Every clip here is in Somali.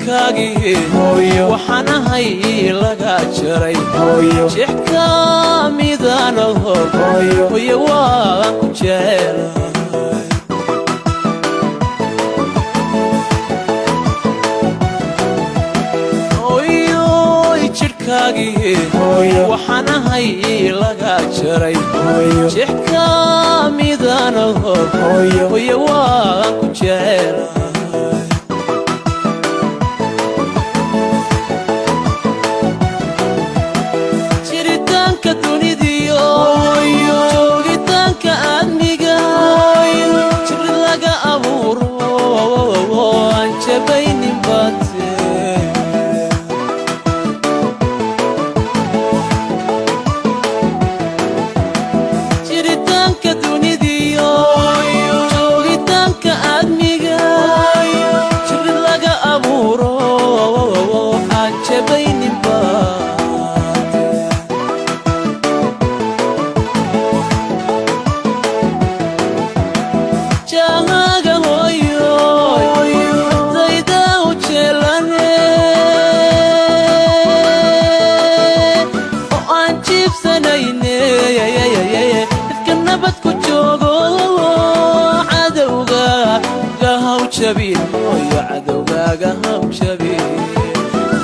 jirkaagii waxaan ahay laga jaray jixka midaan hooyo waan ku jecelahay waxaan ahay laga jaray jixka midaan hooyo waan ku jecelahay jiritaanka dunidiyo joogitaanka aadmiga jir laga abuuro aan jabaynin baate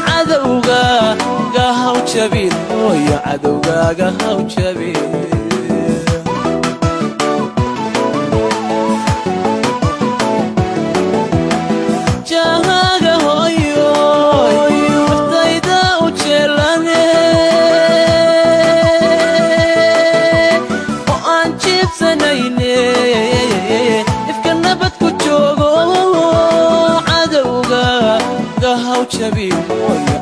عدوغاغا هاو شبيل يا عدوغاغا هاو شبيل جاهاغا هويو مرتايدا وجلاني وان جيب سنيني ifkanabad ku joogo cadowgaaga haw jabin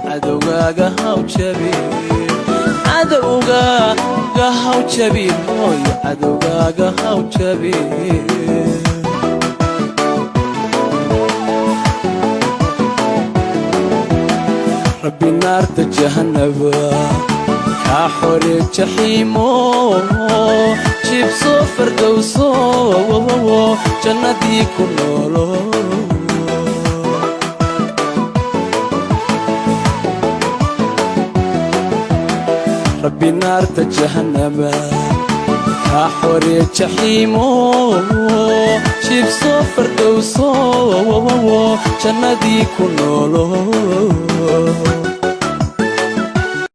cadowgaaga haw jabin cadowgaaga haw jabin cadowgaaga haw jabin rabbi naarta jahannaba كحور جحيمو جيبسو فردوسو جنتي كنولو ربي نار جهنم كحور جحيمو جيبسو فردوسو جنتي كنولو